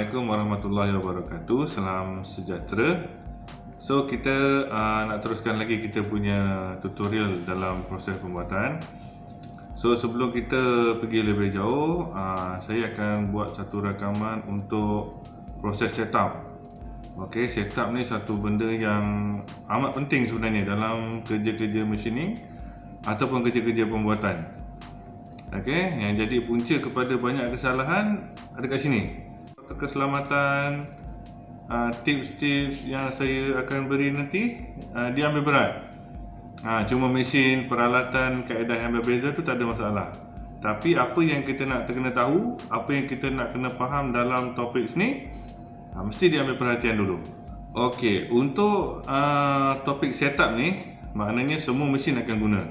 Assalamualaikum warahmatullahi wabarakatuh. Salam sejahtera. So kita nak teruskan lagi kita punya tutorial dalam proses pembuatan. So sebelum kita pergi lebih jauh, saya akan buat satu rakaman untuk proses setup. Okey, setup ni satu benda yang amat penting sebenarnya dalam kerja-kerja machining ataupun kerja-kerja pembuatan. Okey, yang jadi punca kepada banyak kesalahan ada kat sini. Keselamatan, tips-tips yang saya akan beri nanti dia ambil berat. Cuma mesin, peralatan, kaedah yang berbeza tu tak ada masalah. Tapi apa yang kita nak kena tahu, apa yang kita nak kena faham dalam topik ni, mesti diambil perhatian dulu. Okey, untuk topik setup ni, maknanya semua mesin akan guna.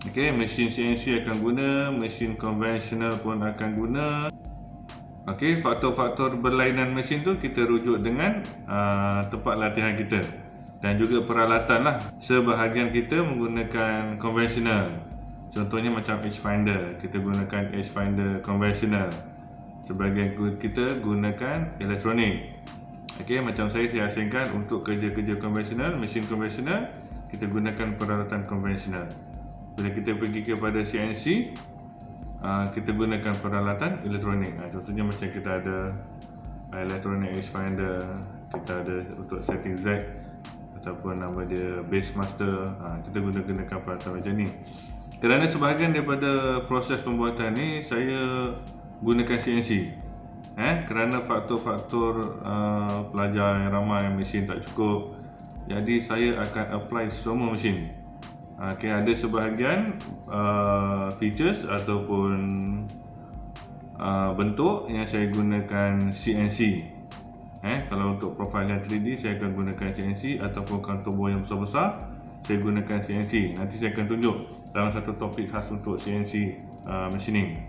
Okey, mesin CNC akan guna, mesin konvensional pun akan guna. Okey, faktor-faktor berlainan mesin tu kita rujuk dengan tempat latihan kita dan juga peralatan lah. Sebahagian kita menggunakan konvensional. Contohnya macam edge finder, kita gunakan edge finder konvensional. Sebahagian kita gunakan elektronik. Okey, macam saya asingkan untuk kerja-kerja konvensional, mesin konvensional, kita gunakan peralatan konvensional. Bila kita pergi kepada CNC, kita gunakan peralatan elektronik. Contohnya macam kita ada electronic edge finder, kita ada untuk setting Z ataupun nama dia base master. Kita gunakan peralatan macam ni. Kerana sebahagian daripada proses pembuatan ni saya gunakan CNC. Kerana faktor-faktor pelajar yang ramai mesin tak cukup, jadi saya akan apply semua mesin. Okay, ada sebahagian features ataupun bentuk yang saya gunakan CNC. Kalau untuk profil yang 3D saya akan gunakan CNC, ataupun kantor bor yang besar-besar saya gunakan CNC. Nanti saya akan tunjuk dalam satu topik khas untuk CNC machining.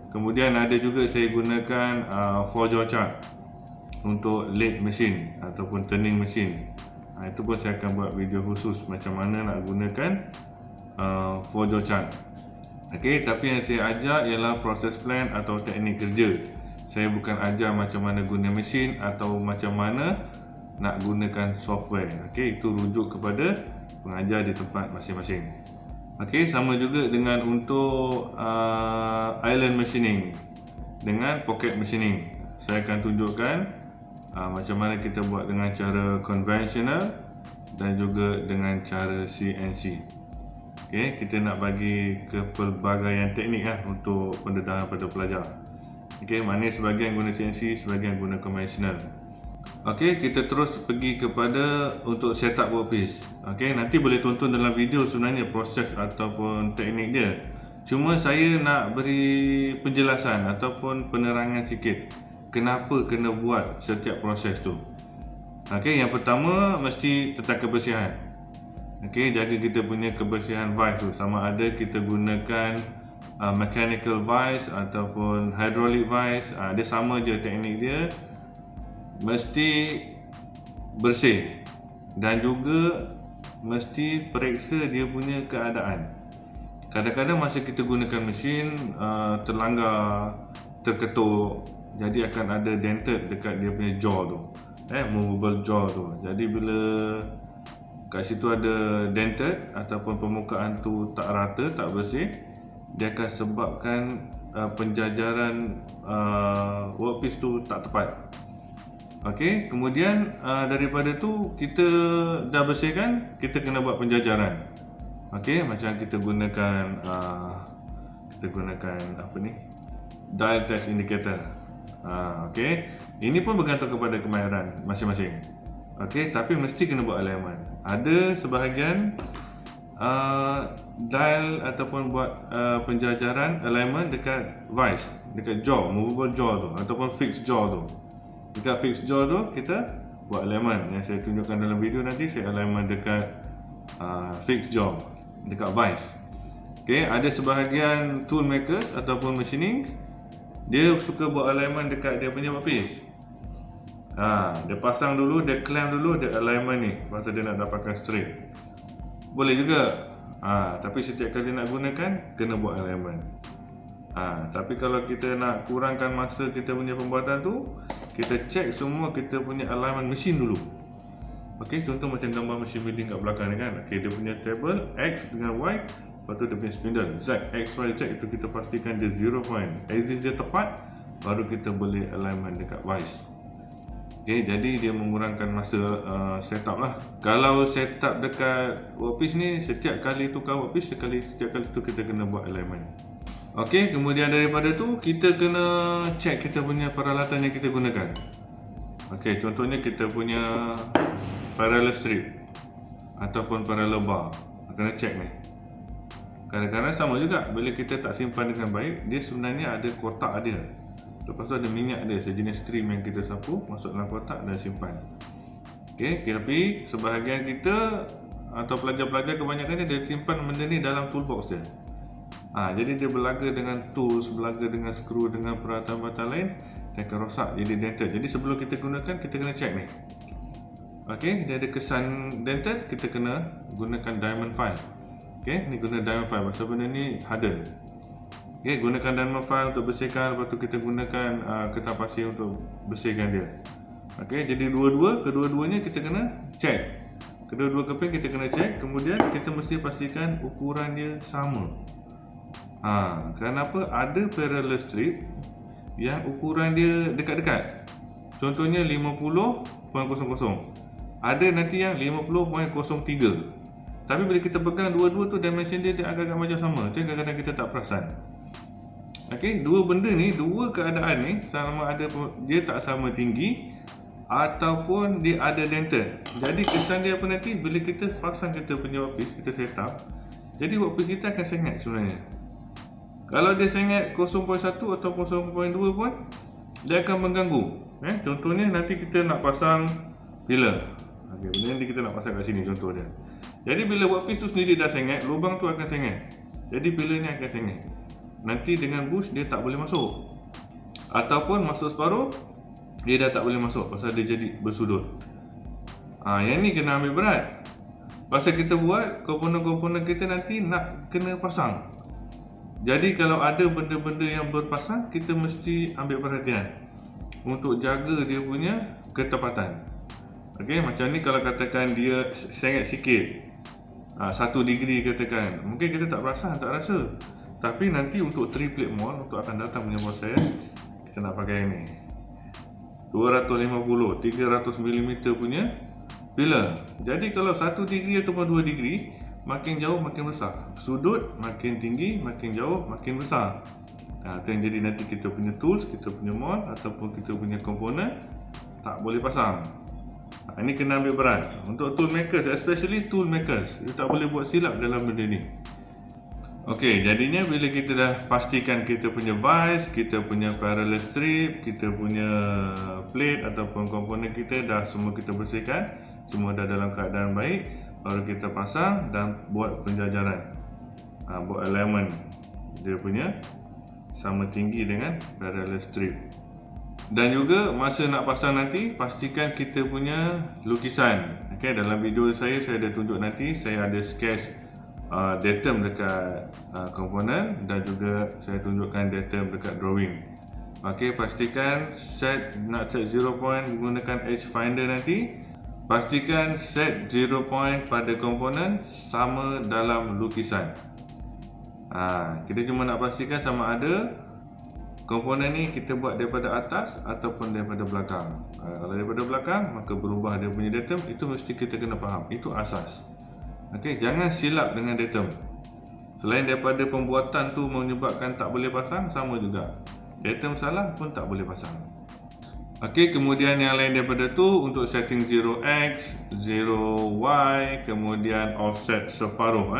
Kemudian ada juga saya gunakan 4-jaw chart untuk lathe machine ataupun turning machine. Itu pun saya akan buat video khusus macam mana nak gunakan 4-jaw chart. Okey, tapi yang saya ajar ialah proses plan atau teknik kerja. Saya bukan ajar macam mana guna mesin atau macam mana nak gunakan software. Okey, itu rujuk kepada pengajar di tempat masing-masing. Okey, sama juga dengan untuk island machining dengan pocket machining. Saya akan tunjukkan macam mana kita buat dengan cara konvensional dan juga dengan cara CNC. Okey, kita nak bagi kepelbagaian teknik untuk pendedahan pada pelajar. Okey, maknanya sebahagian guna CNC, sebahagian guna konvensional. Okey, kita terus pergi kepada untuk setup workpiece. Okey, nanti boleh tonton dalam video sebenarnya proses ataupun teknik dia. Cuma saya nak beri penjelasan ataupun penerangan sikit kenapa kena buat setiap proses tu. Okey, yang pertama mesti tentang kebersihan. Okey, jaga kita punya kebersihan vice tu, sama ada kita gunakan mechanical vice ataupun hydraulic vice, dia sama je teknik dia, mesti bersih dan juga mesti periksa dia punya keadaan. Kadang-kadang masa kita gunakan mesin terlanggar, terketuk, jadi akan ada dented dekat dia punya jaw tu, movable jaw tu. Jadi bila kat situ ada dented ataupun permukaan tu tak rata, tak bersih, dia akan sebabkan penjajaran workpiece tu tak tepat. Okey, kemudian daripada tu kita dah bersihkan, kita kena buat penjajaran. Okey, macam kita gunakan apa ni? Dial test indicator. Okey, ini pun bergantung kepada kemahiran masing-masing. Okey, tapi mesti kena buat alignment. Ada sebahagian dial ataupun buat penjajaran alignment dekat vice, dekat jaw, movable jaw tu ataupun fixed jaw tu. Dekat fixed jaw tu kita buat alignment. Yang saya tunjukkan dalam video nanti, saya alignment dekat fixed jaw, dekat vice. Okey, ada sebahagian tool maker ataupun machining, dia suka buat alignment dekat dia punya workpiece. Dia pasang dulu, dia clamp dulu, dia alignment ni, pasal dia nak dapatkan straight. Boleh juga, tapi setiap kali nak gunakan, kena buat alignment. Tapi kalau kita nak kurangkan masa kita punya pembuatan tu, kita check semua kita punya alignment mesin dulu. Okey, contoh macam gambar mesin building kat belakang ni kan. Okey, dia punya table X dengan Y, lepas tu dia punya spindle Z, X, Y, Z, itu kita pastikan dia 0 point. Axis dia tepat, baru kita boleh alignment dekat Y. Okay, jadi dia mengurangkan masa setup lah. Kalau setup dekat workpiece ni, setiap kali tukar workpiece, setiap kali tu kita kena buat alignment. Ok, kemudian daripada tu kita kena check kita punya peralatan yang kita gunakan. Ok, contohnya kita punya parallel strip ataupun parallel bar, kena check ni. Kadang-kadang sama juga, bila kita tak simpan dengan baik, dia sebenarnya ada kotak dia. Lepas tu ada minyak dia, sejenis krim yang kita sapu, masuk dalam kotak dan simpan. Ok, tapi sebahagian kita atau pelajar-pelajar kebanyakan dia simpan benda ni dalam toolbox dia. Jadi dia berlaga dengan tools, berlaga dengan skru, dengan peralatan-peralatan lain, dia akan rosak, jadi dented. Jadi sebelum kita gunakan, kita kena check ni. Ok, dia ada kesan dented, kita kena gunakan diamond file. Ok, ni guna diamond file, pasal benda ni harden. Okay, gunakan diamond file untuk bersihkan, lepas tu kita gunakan kertas pasir untuk bersihkan dia. Okay, jadi kedua-duanya kita kena check. Kedua-dua keping kita kena check, kemudian kita mesti pastikan ukuran dia sama. Kenapa? Ada parallel strip yang ukuran dia dekat-dekat. Contohnya 50.00, ada nanti yang 50.03. Tapi bila kita pegang dua-dua tu, dimension dia agak-agak macam sama. Tu kadang-kadang kita tak perasan. Okey, dua benda ni, dua keadaan ni, sama ada dia tak sama tinggi ataupun dia ada dented. Jadi kesan dia apa nanti, bila kita pasang kita punya workpiece, kita set up, jadi workpiece kita akan sengat sebenarnya. Kalau dia sengat 0.1 ataupun 0.2 pun, dia akan mengganggu. Contohnya nanti kita nak pasang pillar. Okey, benda ni kita nak pasang kat sini contoh dia. Jadi bila workpiece tu sendiri dah sengat, lubang tu akan sengat. Jadi pillar ni akan sengat. Nanti dengan bush dia tak boleh masuk. Ataupun masuk separuh, dia dah tak boleh masuk pasal dia jadi bersudut. Yang ni kena ambil berat. Pasal kita buat komponen-komponen kita nanti nak kena pasang. Jadi kalau ada benda-benda yang berpasang, kita mesti ambil perhatian untuk jaga dia punya ketepatan. Okey, macam ni kalau katakan dia sengat sikit, 1 degree katakan, mungkin kita tak perasan, tak rasa. Tapi nanti untuk 3 plate mold, untuk akan datang punya mold saya, kita nak pakai ni 250, 300 mm punya pillar. Jadi kalau 1 degree ataupun 2 degree, makin jauh makin besar. Sudut makin tinggi, makin jauh makin besar. Itu yang jadi nanti kita punya tools, kita punya mold ataupun kita punya komponen tak boleh pasang. Ini kena ambil berat. Untuk tool makers, especially tool makers, you tak boleh buat silap dalam benda ni. Okey, jadinya bila kita dah pastikan kita punya vise, kita punya parallel strip, kita punya plate ataupun komponen kita dah semua kita bersihkan, semua dah dalam keadaan baik, baru kita pasang dan buat penjajaran. Buat alignment dia punya sama tinggi dengan parallel strip. Dan juga masa nak pasang nanti, pastikan kita punya lukisan. Okey, dalam video saya ada tunjuk nanti, saya ada sketch datum dekat komponen dan juga saya tunjukkan datum dekat drawing. Okey, pastikan nak set 0 point menggunakan edge finder nanti. Pastikan set 0 point pada komponen sama dalam lukisan. Kita cuma nak pastikan sama ada komponen ni kita buat daripada atas ataupun daripada belakang. Kalau daripada belakang, maka berubah dia punya datum, itu mesti kita kena faham. Itu asas. Okey, jangan silap dengan datum. Selain daripada pembuatan tu menyebabkan tak boleh pasang, sama juga. Datum salah pun tak boleh pasang. Okey, kemudian yang lain daripada tu untuk setting 0x, 0y, kemudian offset separuh.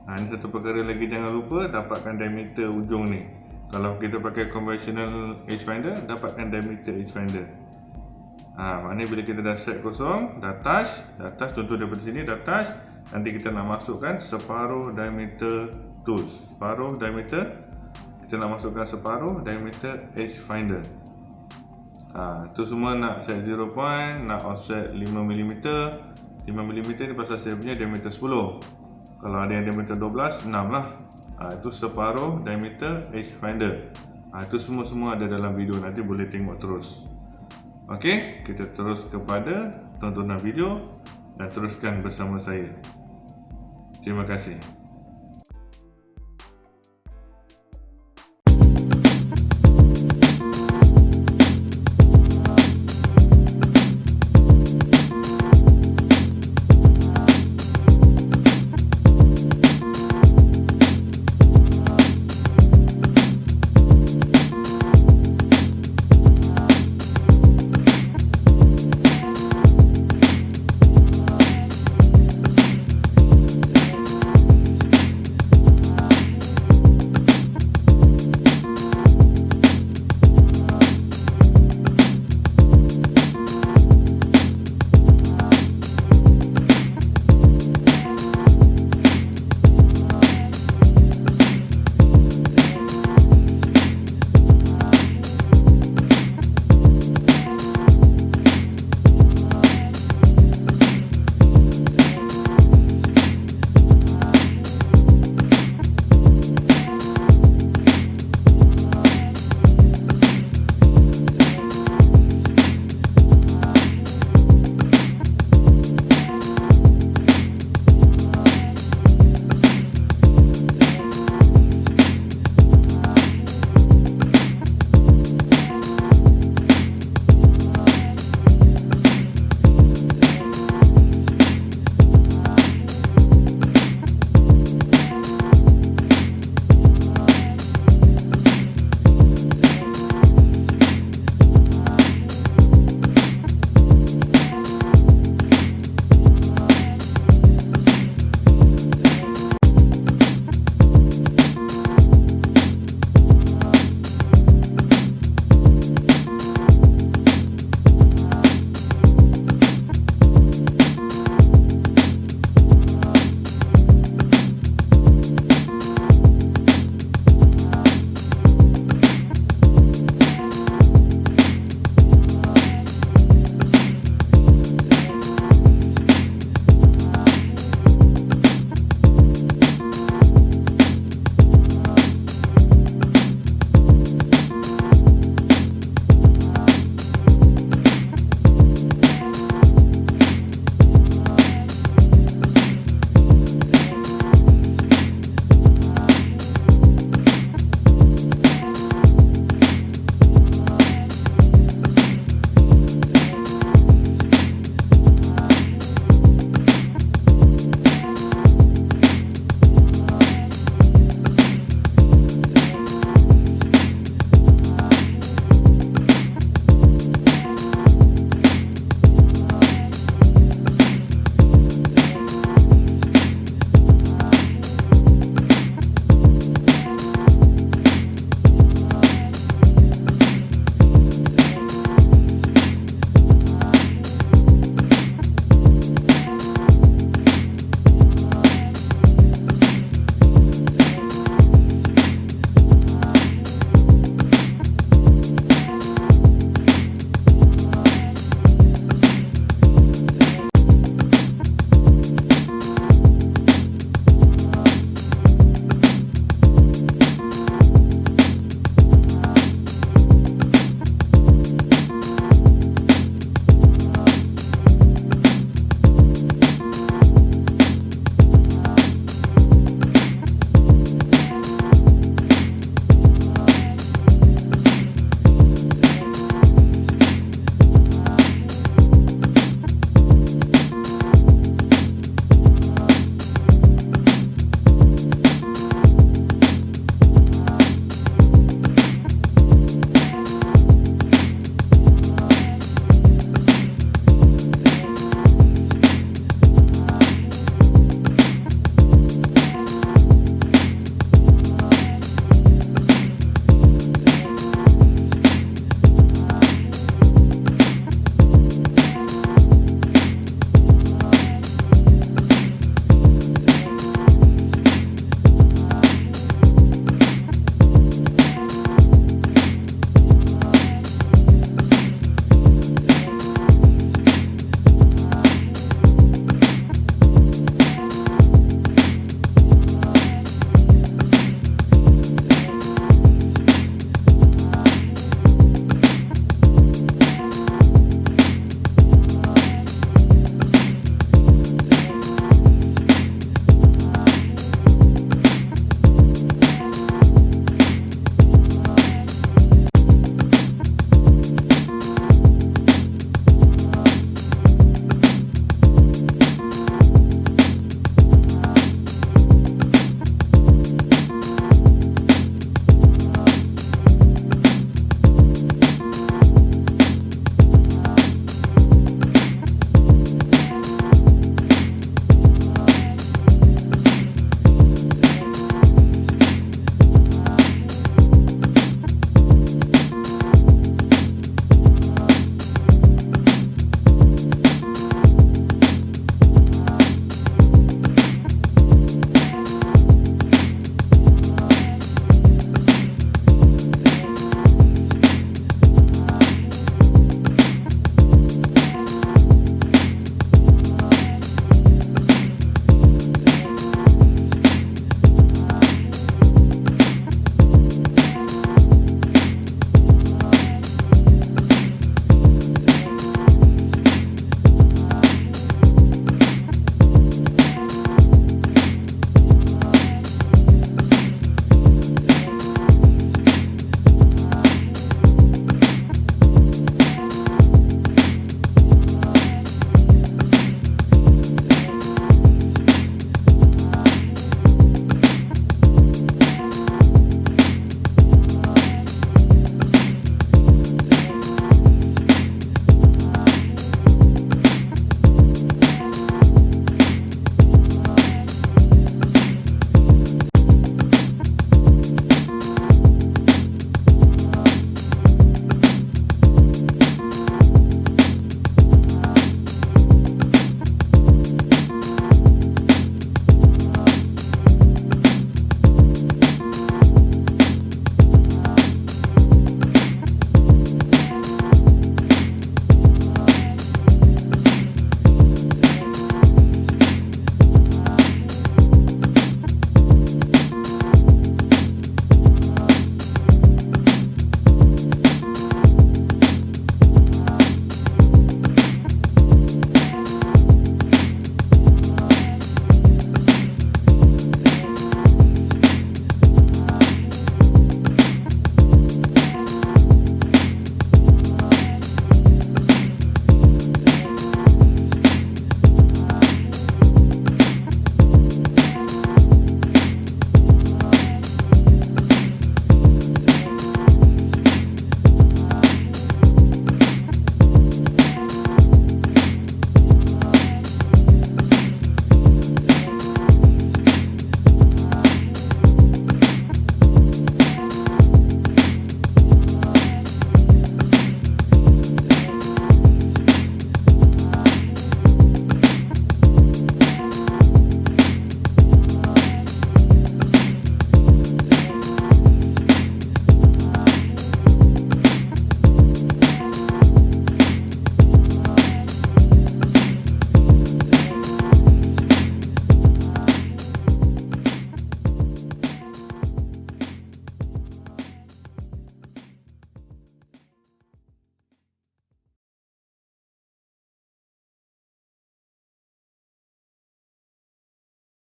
Ini satu perkara lagi, jangan lupa dapatkan diameter ujung ni. Kalau kita pakai conventional edge finder, dapatkan diameter edge finder. Maknanya bila kita dah set kosong, dah touch, contoh daripada sini dah touch, nanti kita nak masukkan separuh diameter tools. Separuh diameter, kita nak masukkan separuh diameter edge finder. Itu semua nak set 0 point, nak offset 5mm. 5mm ni pasal saya punya diameter 10. Kalau ada yang diameter 12, 6 lah. Itu separuh diameter edge finder. Itu semua ada dalam video, nanti boleh tengok terus. Okey, kita terus kepada tontonan video dan teruskan bersama saya. Terima kasih.